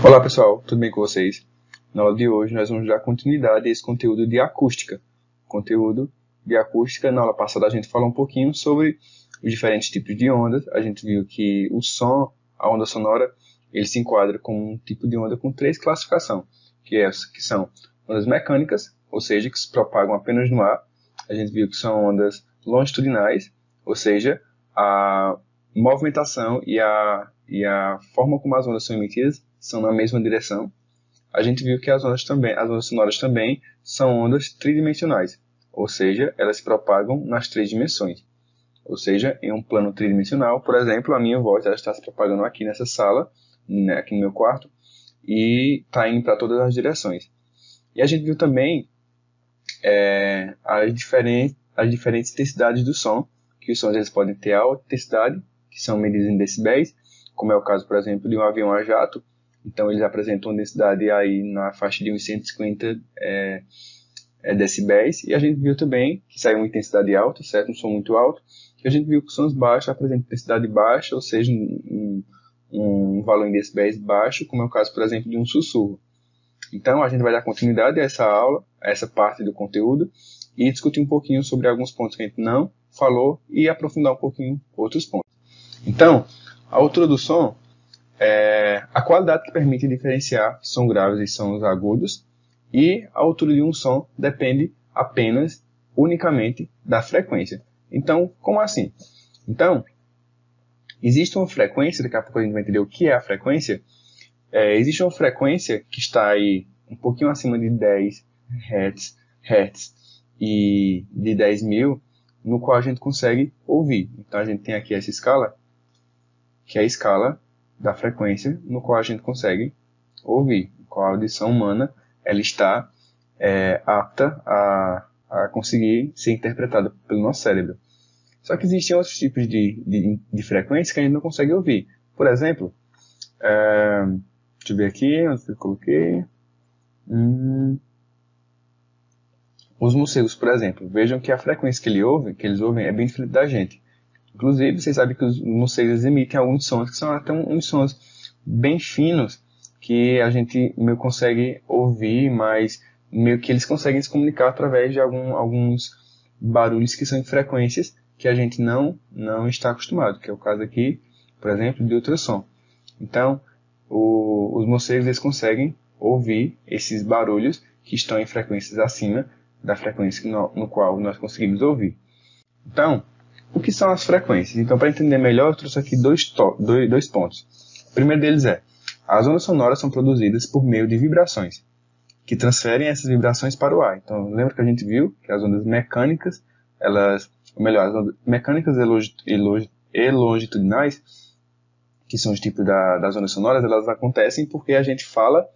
Olá pessoal, tudo bem com vocês? Na aula de hoje nós vamos dar continuidade a esse conteúdo de acústica. Na aula passada a gente falou um pouquinho sobre os diferentes tipos de ondas. A gente viu que o som, a onda sonora, ele se enquadra como um tipo de onda com três classificações, que são ondas mecânicas, ou seja, que se propagam apenas no ar. A gente viu que são ondas longitudinais, ou seja, a movimentação e a forma como as ondas são emitidas são na mesma direção. A gente viu que as ondas sonoras também são ondas tridimensionais, ou seja, elas se propagam nas três dimensões. Ou seja, em um plano tridimensional, por exemplo, a minha voz ela está se propagando aqui nessa sala, né, aqui no meu quarto, e está indo para todas as direções. E a gente viu também as diferentes intensidades do som, que os sons eles podem ter alta intensidade, que são medidas em decibéis, como é o caso, por exemplo, de um avião a jato. Então, eles apresentam uma densidade aí na faixa de uns 150 decibéis. E a gente viu também que saiu uma intensidade alta, certo? Um som muito alto. E a gente viu que os sons baixos apresentam intensidade baixa, ou seja, um valor em decibéis baixo, como é o caso, por exemplo, de um sussurro. Então, a gente vai dar continuidade a essa aula, a essa parte do conteúdo, e discutir um pouquinho sobre alguns pontos que a gente não falou e aprofundar um pouquinho outros pontos. Então, a altura do som é a qualidade que permite diferenciar sons graves e sons agudos, e a altura de um som depende apenas, unicamente, da frequência. Então, como assim? Então, existe uma frequência, daqui a pouco a gente vai entender o que é a frequência. Existe uma frequência que está aí um pouquinho acima de 10 Hz e de 10.000, no qual a gente consegue ouvir. Então, a gente tem aqui essa escala, que é a escala da frequência no qual a gente consegue ouvir, no qual a audição humana ela está apta a conseguir ser interpretada pelo nosso cérebro. Só que existem outros tipos de frequência que a gente não consegue ouvir. Por exemplo, deixa eu ver aqui, onde eu coloquei. Os morcegos, por exemplo, vejam que a frequência que eles ouvem é bem diferente da gente. Inclusive, vocês sabem que os morcegos emitem alguns sons que são até uns sons bem finos que a gente meio consegue ouvir, mas meio que eles conseguem se comunicar através de alguns barulhos que são em frequências que a gente não está acostumado, que é o caso aqui, por exemplo, de ultrassom. Então, os morcegos eles conseguem ouvir esses barulhos que estão em frequências acima da frequência no qual nós conseguimos ouvir. Então, o que são as frequências? Então, para entender melhor, eu trouxe aqui dois pontos. O primeiro deles as ondas sonoras são produzidas por meio de vibrações, que transferem essas vibrações para o ar. Então, lembra que a gente viu que as ondas mecânicas, as ondas mecânicas e longitudinais, que são os tipos das ondas sonoras, elas acontecem porque a gente fala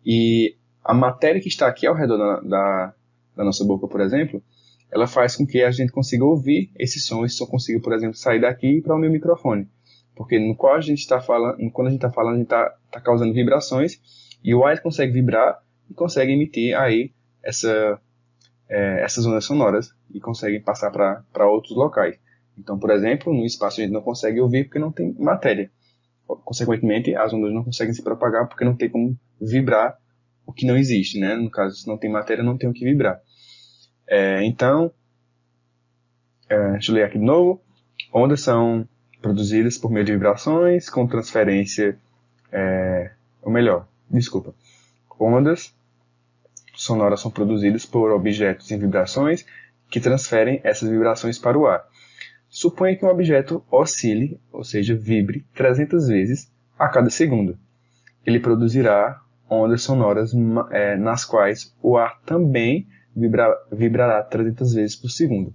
e a matéria que está aqui ao redor da nossa boca, por exemplo, ela faz com que a gente consiga ouvir esse som consiga, por exemplo, sair daqui para o meu microfone. Porque no qual a gente está falando, quando a gente está falando, a gente está causando vibrações, e o ar consegue vibrar e consegue emitir aí essas ondas sonoras e consegue passar para outros locais. Então, por exemplo, no espaço a gente não consegue ouvir porque não tem matéria. Consequentemente, as ondas não conseguem se propagar porque não tem como vibrar o que não existe, né? No caso, se não tem matéria, não tem o que vibrar. Então, deixa eu ler aqui de novo. Ondas são produzidas por meio de vibrações com transferência, ondas sonoras são produzidas por objetos em vibrações que transferem essas vibrações para o ar. Suponha que um objeto oscile, ou seja, vibre 300 vezes a cada segundo. Ele produzirá ondas sonoras nas quais o ar também vibrará 300 vezes por segundo.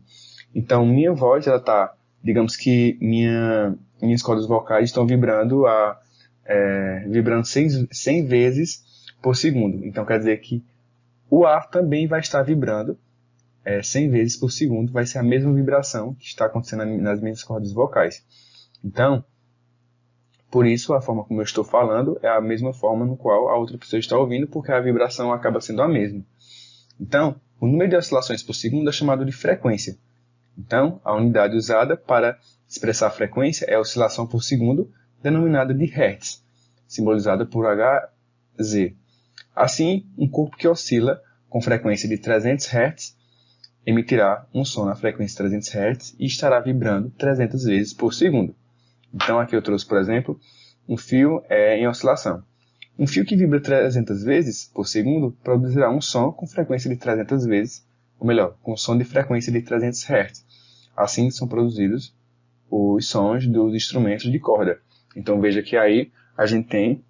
Então, minha voz, ela está, digamos que minhas cordas vocais estão vibrando 100 vezes por segundo. Então, quer dizer que o ar também vai estar vibrando 100 vezes por segundo, vai ser a mesma vibração que está acontecendo nas minhas cordas vocais. Então, por isso, a forma como eu estou falando é a mesma forma no qual a outra pessoa está ouvindo, porque a vibração acaba sendo a mesma. Então, o número de oscilações por segundo é chamado de frequência. Então, a unidade usada para expressar a frequência é a oscilação por segundo, denominada de Hertz, simbolizada por H Z. Assim, um corpo que oscila com frequência de 300 Hz emitirá um som na frequência de 300 Hz e estará vibrando 300 vezes por segundo. Então aqui eu trouxe, por exemplo, um fio em oscilação. Um fio que vibra 300 vezes por segundo produzirá um som com frequência de 300 vezes, ou melhor, com som de frequência de 300 Hz. Assim são produzidos os sons dos instrumentos de corda. Então veja que aí a gente tem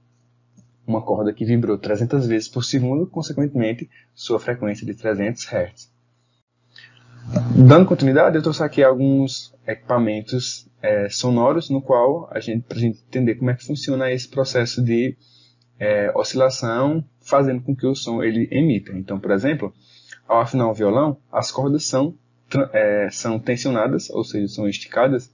uma corda que vibrou 300 vezes por segundo, consequentemente sua frequência de 300 Hz. Dando continuidade, eu trouxe aqui alguns equipamentos sonoros no qual para a gente entender como é que funciona esse processo de oscilação, fazendo com que o som ele emita. Então, por exemplo, ao afinar o violão, as cordas são tensionadas, ou seja, são esticadas,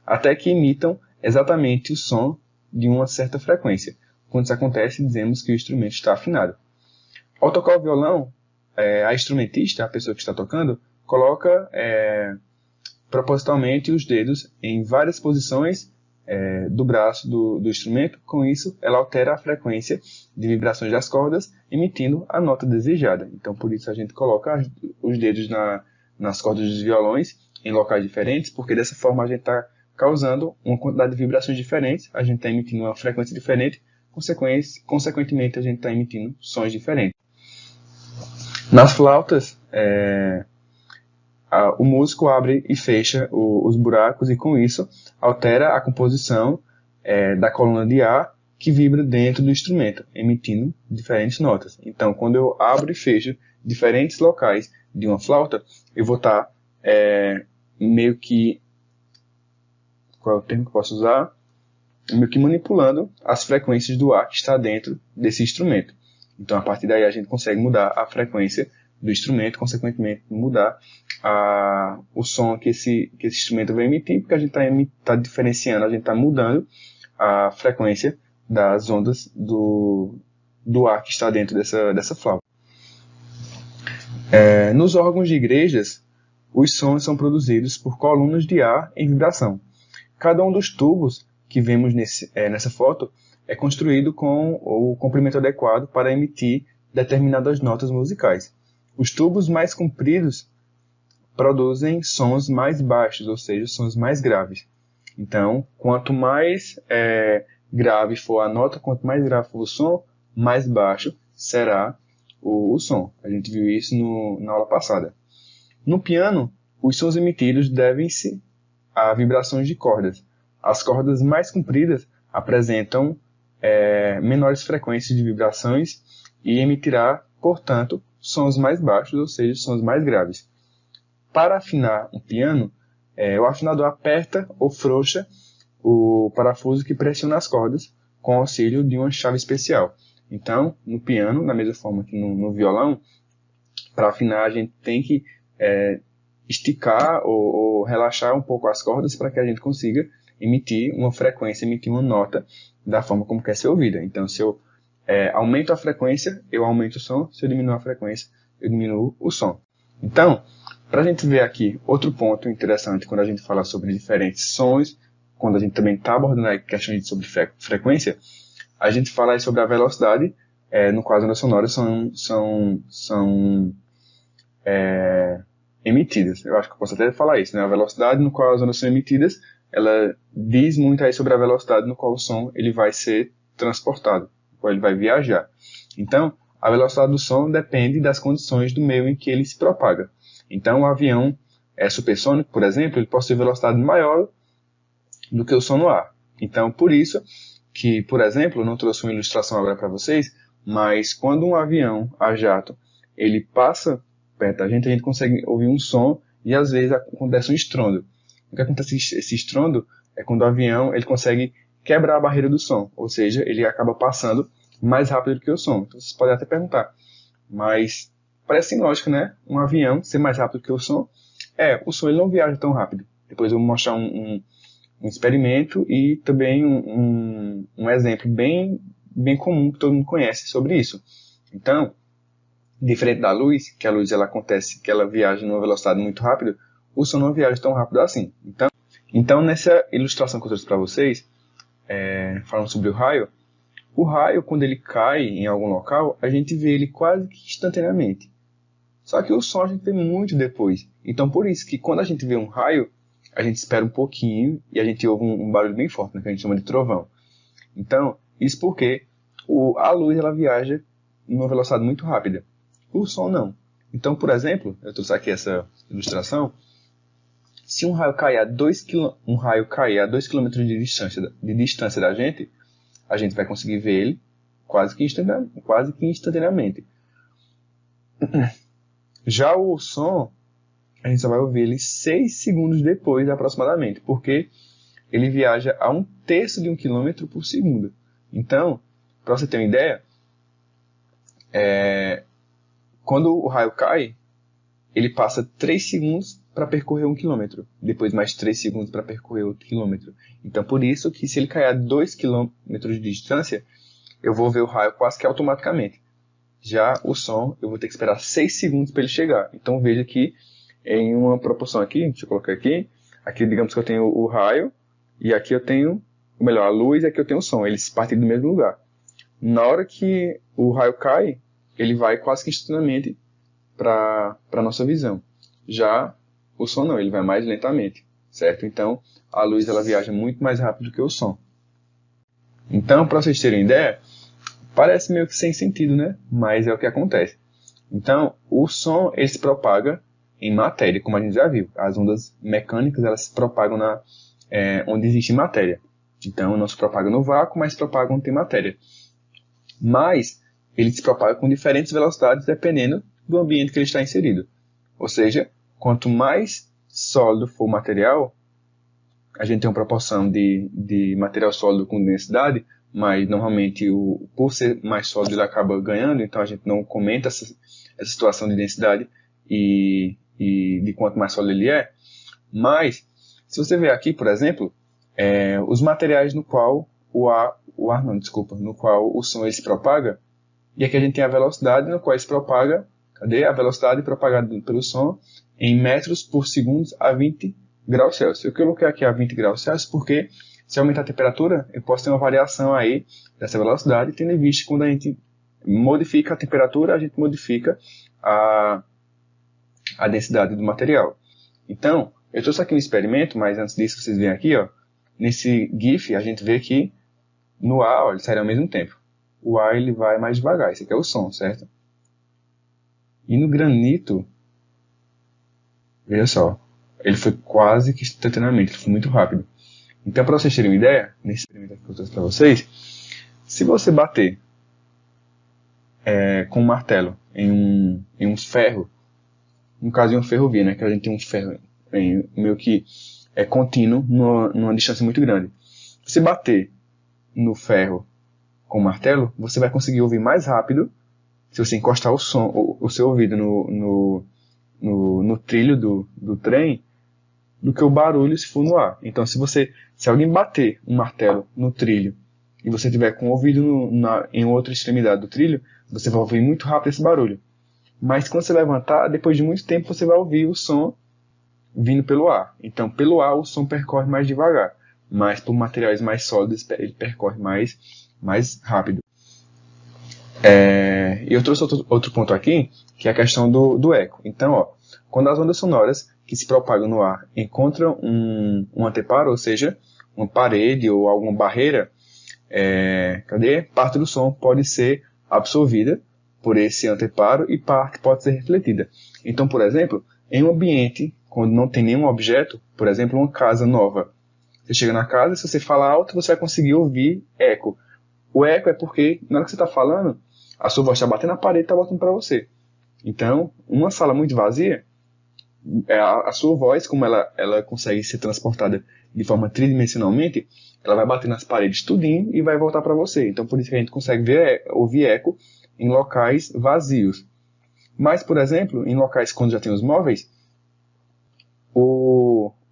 até que imitam exatamente o som de uma certa frequência. Quando isso acontece, dizemos que o instrumento está afinado. Ao tocar o violão, a instrumentista, a pessoa que está tocando, coloca propositalmente os dedos em várias posições do braço do instrumento. Com isso, ela altera a frequência de vibrações das cordas, emitindo a nota desejada. Então, por isso a gente coloca os dedos nas cordas dos violões em locais diferentes, porque dessa forma a gente está causando uma quantidade de vibrações diferentes, a gente está emitindo uma frequência diferente, consequentemente a gente está emitindo sons diferentes. Nas flautas, o músico abre e fecha os buracos e com isso altera a composição da coluna de ar que vibra dentro do instrumento, emitindo diferentes notas. Então, quando eu abro e fecho diferentes locais de uma flauta, eu vou estar meio que... Qual é o termo que eu posso usar? Meio que manipulando as frequências do ar que está dentro desse instrumento. Então, a partir daí, a gente consegue mudar a frequência do instrumento, consequentemente mudar o som que esse instrumento vai emitir, porque a gente está diferenciando, a gente está mudando a frequência das ondas do ar que está dentro dessa flauta. Nos órgãos de igrejas, os sons são produzidos por colunas de ar em vibração. Cada um dos tubos que vemos nessa foto é construído com o comprimento adequado para emitir determinadas notas musicais. Os tubos mais compridos produzem sons mais baixos, ou seja, sons mais graves. Então, quanto mais grave for a nota, quanto mais grave for o som, mais baixo será o som. A gente viu isso na aula passada. No piano, os sons emitidos devem-se a vibrações de cordas. As cordas mais compridas apresentam menores frequências de vibrações e emitirá, portanto, sons mais baixos, ou seja, sons mais graves. Para afinar um piano, o afinador aperta ou frouxa o parafuso que pressiona as cordas com o auxílio de uma chave especial. Então, no piano, da mesma forma que no violão, para afinar a gente tem que esticar ou relaxar um pouco as cordas para que a gente consiga emitir uma frequência, emitir uma nota da forma como quer ser ouvida. Então, se eu aumento a frequência, eu aumento o som. Se eu diminuo a frequência, eu diminuo o som. Então, para a gente ver aqui outro ponto interessante quando a gente fala sobre diferentes sons, quando a gente também está abordando a questão sobre frequência, a gente fala aí sobre a velocidade, no qual as ondas sonoras são emitidas. Eu acho que eu posso até falar isso, né? A velocidade no qual as ondas são emitidas, ela diz muito aí sobre a velocidade no qual o som ele vai ser transportado, no qual ele vai viajar. Então, a velocidade do som depende das condições do meio em que ele se propaga. Então, o avião supersônico, por exemplo, ele possui velocidade maior do que o som no ar. Então, por isso que, por exemplo, eu não trouxe uma ilustração agora para vocês, mas quando um avião a jato ele passa perto da gente, a gente consegue ouvir um som e às vezes acontece um estrondo. O que acontece esse estrondo é quando o avião ele consegue quebrar a barreira do som, ou seja, ele acaba passando mais rápido do que o som. Então, vocês podem até perguntar, mas parece sem lógica, né? Um avião ser mais rápido que o som. O som ele não viaja tão rápido. Depois eu vou mostrar um experimento e também um exemplo bem comum que todo mundo conhece sobre isso. Então, diferente da luz, que a luz ela acontece, que ela viaja numa velocidade muito rápida, o som não viaja tão rápido assim. Então nessa ilustração que eu trouxe para vocês, falando sobre o raio O raio, quando ele cai em algum local, a gente vê ele quase que instantaneamente. Só que o som a gente vê muito depois. Então, por isso que quando a gente vê um raio, a gente espera um pouquinho e a gente ouve um barulho bem forte, né, que a gente chama de trovão. Então, isso porque a luz ela viaja em uma velocidade muito rápida. O som não. Então, por exemplo, eu trouxe aqui essa ilustração. Se um raio cair a 2 km de distância da gente, a gente vai conseguir ver ele quase que instantaneamente. Já o som, a gente só vai ouvir ele 6 segundos depois, aproximadamente, porque ele viaja a 1/3 de 1 km por segundo. Então, para você ter uma ideia, quando o raio cai, ele passa 3 segundos para percorrer 1 km, depois mais 3 segundos para percorrer outro quilômetro. Então, por isso que se ele cair a 2 km de distância, eu vou ver o raio quase que automaticamente. Já o som, eu vou ter que esperar 6 segundos para ele chegar. Então, veja que em uma proporção aqui, deixa eu colocar aqui, digamos que eu tenho o raio, e aqui eu tenho, ou melhor, a luz, e aqui eu tenho o som. Eles partem do mesmo lugar. Na hora que o raio cai, ele vai quase que instantaneamente para a nossa visão. Já o som não, ele vai mais lentamente, certo? Então, a luz ela viaja muito mais rápido que o som. Então, para vocês terem ideia, parece meio que sem sentido, né? Mas é o que acontece. Então, o som ele se propaga em matéria, como a gente já viu. As ondas mecânicas elas se propagam onde existe matéria. Então, não se propaga no vácuo, mas se propaga onde tem matéria. Mas, ele se propaga com diferentes velocidades dependendo do ambiente que ele está inserido. Ou seja, quanto mais sólido for o material, a gente tem uma proporção de material sólido com densidade, mas normalmente por ser mais sólido ele acaba ganhando, então a gente não comenta essa situação de densidade e de quanto mais sólido ele é. Mas, se você ver aqui, por exemplo, os materiais no qual no qual o som ele se propaga, e aqui a gente tem a velocidade no qual ele se propaga. Cadê? A velocidade propagada pelo som em metros por segundo a 20 graus Celsius. Eu coloquei aqui a 20 graus Celsius porque se aumentar a temperatura, eu posso ter uma variação aí dessa velocidade, tendo em vista que quando a gente modifica a temperatura, a gente modifica a densidade do material. Então, eu trouxe aqui um experimento, mas antes disso vocês veem aqui, ó, nesse GIF a gente vê que no ar, ó, ele sai ao mesmo tempo. O ar ele vai mais devagar, esse aqui é o som, certo? E no granito, veja só, ele foi quase que instantaneamente, ele foi muito rápido. Então, para vocês terem uma ideia, nesse experimento que eu trouxe para vocês, se você bater com um martelo em um ferro, no caso de uma ferrovia, né, que a gente tem um ferro meio que contínuo numa distância muito grande. Se você bater no ferro com o martelo, você vai conseguir ouvir mais rápido se você encostar o seu ouvido no trilho do trem, do que o barulho se for no ar. Então, se alguém bater um martelo no trilho e você tiver com o ouvido em outra extremidade do trilho, você vai ouvir muito rápido esse barulho. Mas quando você levantar, depois de muito tempo, você vai ouvir o som vindo pelo ar. Então, pelo ar, o som percorre mais devagar. Mas por materiais mais sólidos, ele percorre mais rápido. E eu trouxe outro ponto aqui, que é a questão do eco. Então, ó, quando as ondas sonoras que se propagam no ar encontram um anteparo, ou seja, uma parede ou alguma barreira, parte do som pode ser absorvida por esse anteparo e parte pode ser refletida. Então, por exemplo, em um ambiente quando não tem nenhum objeto, por exemplo, uma casa nova, você chega na casa, se você falar alto, você vai conseguir ouvir eco. O eco é porque, na hora que você está falando, a sua voz está batendo na parede e está voltando para você. Então, uma sala muito vazia, a sua voz, como ela consegue ser transportada de forma tridimensionalmente, ela vai bater nas paredes tudinho e vai voltar para você. Então, por isso que a gente consegue ouvir eco em locais vazios. Mas, por exemplo, em locais quando já tem os móveis,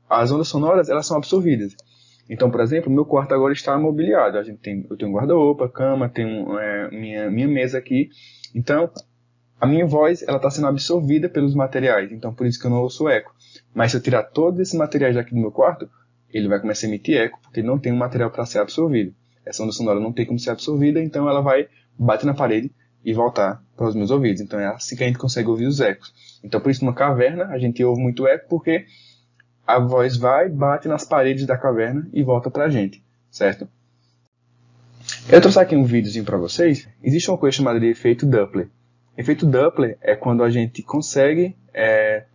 as ondas sonoras elas são absorvidas. Então, por exemplo, meu quarto agora está mobiliado. Eu tenho um guarda-roupa, cama, tenho minha mesa aqui. Então, a minha voz está sendo absorvida pelos materiais. Então, por isso que eu não ouço eco. Mas se eu tirar todos esses materiais daqui do meu quarto, ele vai começar a emitir eco, porque não tem um material para ser absorvido. essa onda sonora não tem como ser absorvida, então ela vai bater na parede e voltar para os meus ouvidos. Então é assim que a gente consegue ouvir os ecos. Então por isso numa caverna a gente ouve muito eco, porque a voz vai, bate nas paredes da caverna e volta para a gente, certo? Eu trouxe aqui um videozinho para vocês. Existe uma coisa chamada de efeito Doppler. Efeito Doppler é quando a gente consegue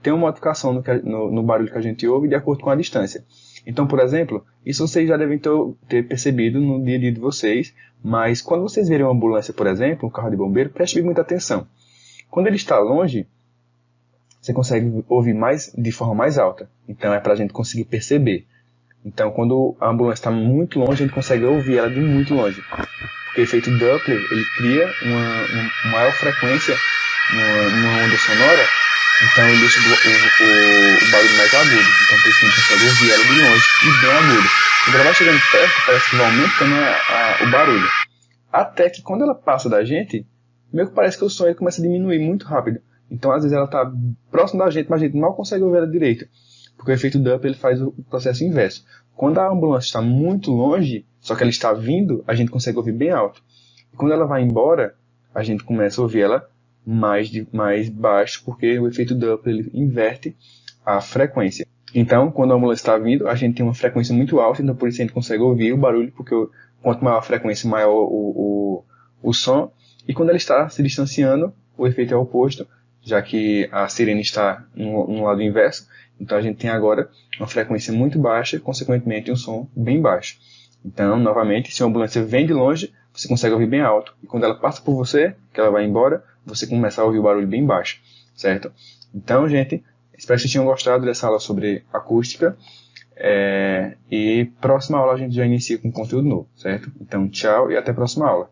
ter uma modificação no barulho que a gente ouve de acordo com a distância. Então, por exemplo, isso vocês já devem ter percebido no dia a dia de vocês, mas quando vocês verem uma ambulância, por exemplo, um carro de bombeiro, preste muita atenção. Quando ele está longe, você consegue ouvir de forma mais alta. Então é para a gente conseguir perceber. Então quando a ambulância está muito longe, a gente consegue ouvir ela de muito longe. Porque o efeito Doppler, ele cria uma maior frequência numa onda sonora, então ele deixa o barulho mais agudo. Então por isso que a gente consegue ouvir ela de longe e bem agudo. Quando ela vai chegando perto, parece que vai aumentando o barulho. Até que quando ela passa da gente, meio que parece que o som ele começa a diminuir muito rápido. Então, às vezes, ela está próxima da gente, mas a gente mal consegue ouvir ela direito. Porque o efeito Doppler ele faz o processo inverso. Quando a ambulância está muito longe, só que ela está vindo, a gente consegue ouvir bem alto. E quando ela vai embora, a gente começa a ouvir ela mais baixo, porque o efeito Doppler ele inverte a frequência. Então, quando a ambulância está vindo, a gente tem uma frequência muito alta, então por isso a gente consegue ouvir o barulho, porque quanto maior a frequência, maior o som. E quando ela está se distanciando, o efeito é o oposto, já que a sirene está no lado inverso, então a gente tem agora uma frequência muito baixa, consequentemente um som bem baixo. Então, novamente, se a ambulância vem de longe, você consegue ouvir bem alto. E quando ela passa por você, que ela vai embora, você começa a ouvir o barulho bem baixo, certo? Então, gente, espero que vocês tenham gostado dessa aula sobre acústica. E próxima aula a gente já inicia com conteúdo novo, certo? Então, tchau e até a próxima aula.